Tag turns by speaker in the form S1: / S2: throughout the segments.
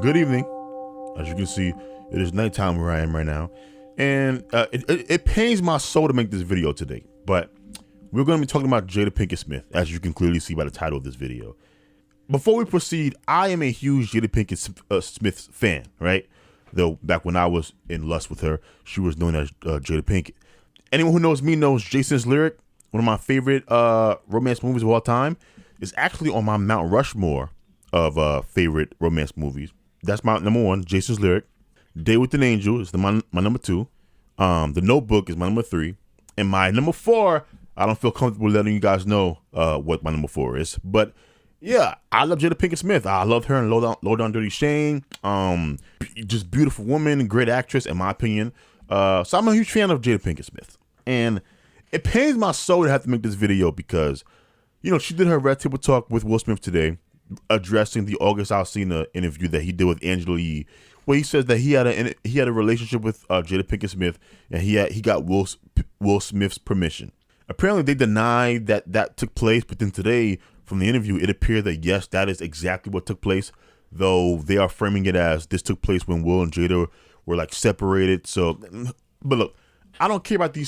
S1: Good evening. As you can see, it is nighttime where I am right now, and it pains my soul to make this video today, but we're going to be talking about Jada Pinkett Smith, as you can clearly see by the title of this video. Before we proceed, I am a huge Jada Pinkett Smith fan, right? Though back when I was in lust with her, she was known as Jada Pinkett. Anyone who knows me knows Jason's Lyric, one of my favorite romance movies of all time, is actually on my Mount Rushmore of favorite romance movies. That's my number one, Jason's Lyric. Day with an Angel is my number two. The Notebook is my number three. And my number four, I don't feel comfortable letting you guys know what my number four is. But yeah, I love Jada Pinkett Smith. I love her in Low Down Dirty Shame. Just beautiful woman, great actress in my opinion. So I'm a huge fan of Jada Pinkett Smith. And it pains my soul to have to make this video because, you know, she did her Red Table Talk with Will Smith today, addressing the August Alsina interview that he did with Angela Yee, where he says that he had a relationship with Jada Pinkett Smith, and he got Will Smith's permission. Apparently, they denied that took place, but then today, from the interview, it appeared that yes, that is exactly what took place. Though they are framing it as this took place when Will and Jada were like separated. So, but look, I don't care about the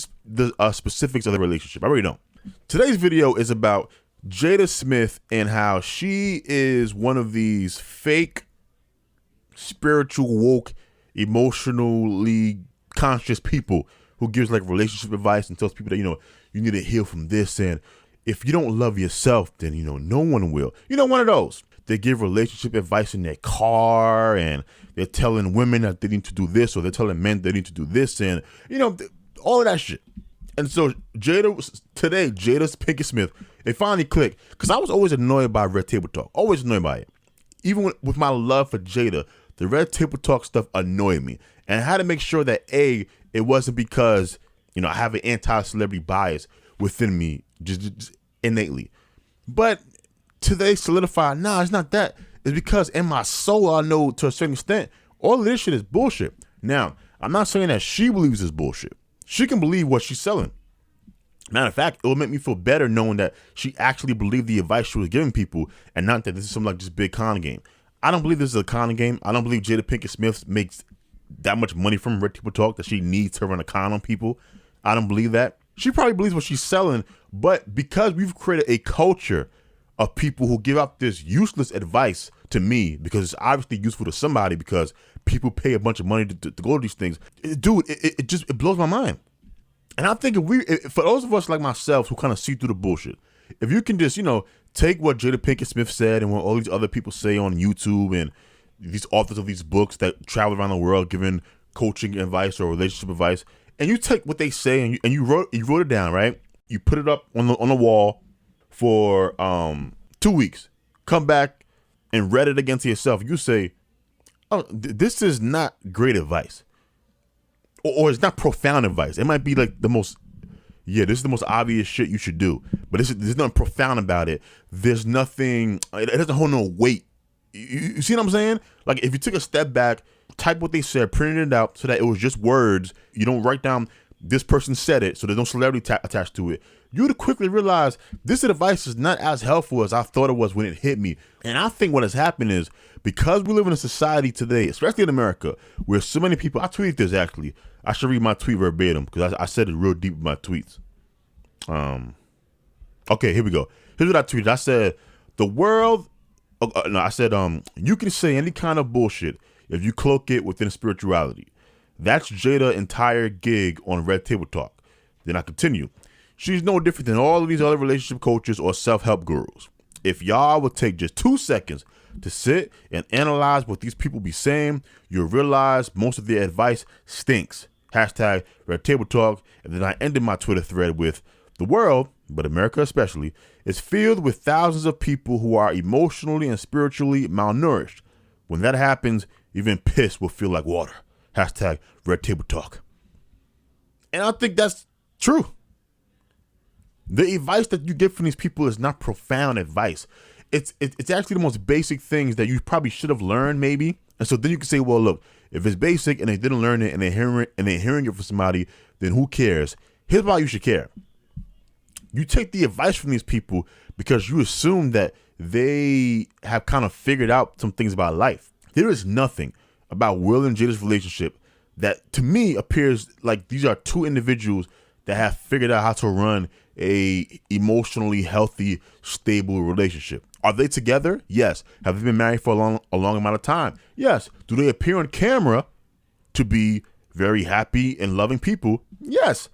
S1: specifics of the relationship. I really don't. Today's video is about Jada Smith and how she is one of these fake, spiritual, woke, emotionally conscious people who gives like relationship advice and tells people that, you know, you need to heal from this. And if you don't love yourself, then, you know, no one will. You know, one of those. They give relationship advice in their car, and they're telling women that they need to do this, or they're telling men they need to do this, and, you know, all of that shit. And so Jada Pinkett Smith, it finally clicked, because I was always annoyed by Red Table Talk, always annoyed by it. Even with my love for Jada, the Red Table Talk stuff annoyed me. And I had to make sure that it wasn't because, you know, I have an anti-celebrity bias within me, just innately. But today solidified, nah, it's not that. It's because in my soul, I know to a certain extent, all of this shit is bullshit. Now, I'm not saying that she believes it's bullshit. She can believe what she's selling. Matter of fact, it will make me feel better knowing that she actually believed the advice she was giving people, and not that this is some like just big con game. I don't believe this is a con game. I don't believe Jada Pinkett Smith makes that much money from Red Table Talk that she needs to run a con on people. I don't believe that. She probably believes what she's selling, but because we've created a culture of people who give out this useless advice to me, because it's obviously useful to somebody because people pay a bunch of money to go to these things. Dude, it blows my mind. And I'm thinking for those of us like myself who kind of see through the bullshit, if you can just, you know, take what Jada Pinkett Smith said and what all these other people say on YouTube and these authors of these books that travel around the world giving coaching advice or relationship advice, and you take what they say and you wrote it down, right? You put it up on the wall for 2 weeks, come back and read it against yourself. You say, oh, this is not great advice, or it's not profound advice. It might be like this is the most obvious shit you should do, but there's nothing profound about it. There's nothing, it doesn't hold no weight. You see what I'm saying? Like if you took a step back, type what they said, printed it out so that it was just words. You don't write down this person said it, so there's no celebrity attached to it. You would quickly realize this advice is not as helpful as I thought it was when it hit me. And I think what has happened is because we live in a society today, especially in America, where so many people, I tweeted this actually. I should read my tweet verbatim because I said it real deep in my tweets. Okay, here we go. Here's what I tweeted. I said, you can say any kind of bullshit if you cloak it within spirituality. That's Jada's entire gig on Red Table Talk. Then I continue. She's no different than all of these other relationship coaches or self-help gurus. If y'all would take just 2 seconds to sit and analyze what these people be saying, you'll realize most of their advice stinks. Hashtag Red Table Talk. And then I ended my Twitter thread with, the world, but America especially, is filled with thousands of people who are emotionally and spiritually malnourished. When that happens, even piss will feel like water. Hashtag Red Table Talk. And I think that's true. The advice that you get from these people is not profound advice. It's actually the most basic things that you probably should have learned maybe. And so then you can say, well, look, if it's basic and they didn't learn it and they're hearing it from somebody, then who cares? Here's why you should care. You take the advice from these people because you assume that they have kind of figured out some things about life. There is nothing about Will and Jada's relationship that to me appears like these are two individuals that have figured out how to run a emotionally healthy, stable relationship. Are they together? Yes. Have they been married for a long amount of time? Yes. Do they appear on camera to be very happy and loving people? Yes.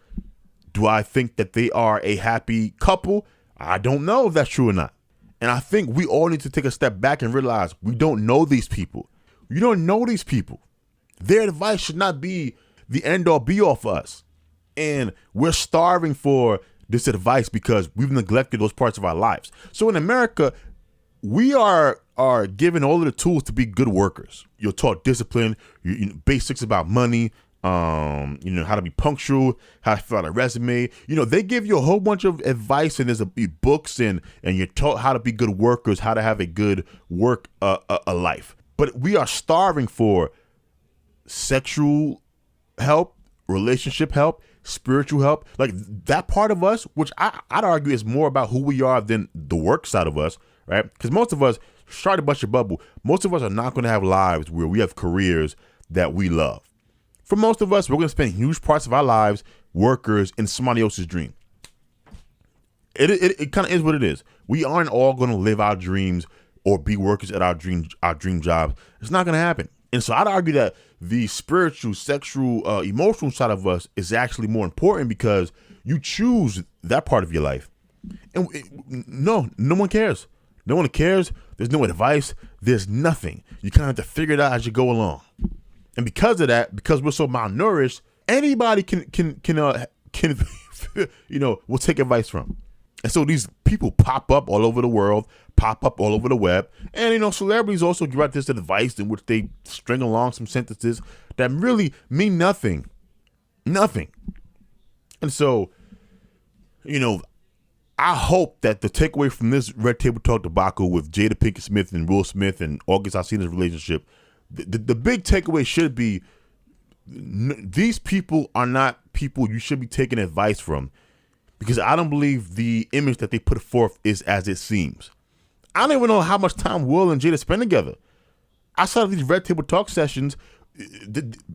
S1: Do I think that they are a happy couple? I don't know if that's true or not. And I think we all need to take a step back and realize we don't know these people. You don't know these people. Their advice should not be the end all be all for us. And we're starving for this advice because we've neglected those parts of our lives. So in America, we are given all of the tools to be good workers. You're taught discipline, basics about money, how to be punctual, how to fill out a resume. They give you a whole bunch of advice, and there's books, and you're taught how to be good workers, how to have a good work a life. But we are starving for sexual help, relationship help, spiritual help, like that part of us, which I'd argue is more about who we are than the work side of us, right? Because most of us, try to bust your bubble, most of us are not going to have lives where we have careers that we love. For most of us, we're going to spend huge parts of our lives workers in somebody else's dream. It kind of is what it is. We aren't all going to live our dreams or be workers at our dream jobs. It's not going to happen. And so I'd argue that the spiritual, sexual, emotional side of us is actually more important because you choose that part of your life. And no one cares. No one cares. There's no advice. There's nothing. You kind of have to figure it out as you go along. And because of that, because we're so malnourished, anybody can will take advice from. And so these people pop up all over the world, pop up all over the web. And, celebrities also give out this advice in which they string along some sentences that really mean nothing. Nothing. And so, I hope that the takeaway from this Red Table Talk debacle with Jada Pinkett Smith and Will Smith and August Alsina's relationship, the big takeaway should be these people are not people you should be taking advice from. Because I don't believe the image that they put forth is as it seems. I don't even know how much time Will and Jada spend together. Outside of these Red Table Talk sessions,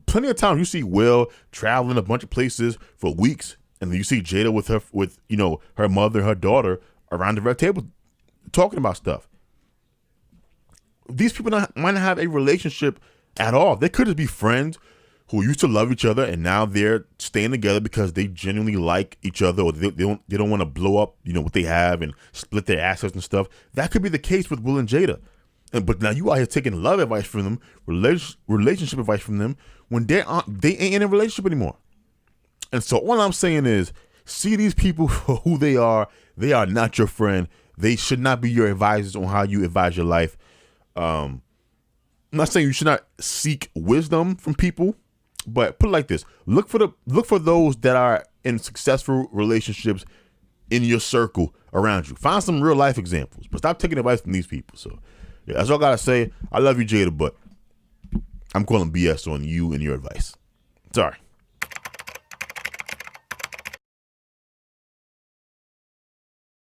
S1: plenty of times you see Will traveling a bunch of places for weeks, and then you see Jada with her mother, her daughter around the Red Table talking about stuff. These people might not have a relationship at all. They could just be friends who used to love each other, and now they're staying together because they genuinely like each other, or they don't want to blow up, what they have and split their assets and stuff. That could be the case with Will and Jada. But now you out here taking love advice from them, relationship advice from them, when they ain't in a relationship anymore. And so all I'm saying is, see these people for who they are. They are not your friend. They should not be your advisors on how you advise your life. I'm not saying you should not seek wisdom from people. But put it like this: look for those that are in successful relationships in your circle around you. Find some real life examples, but stop taking advice from these people. So yeah, that's all I gotta say. I love you, Jada, but I'm calling BS on you and your advice. Sorry.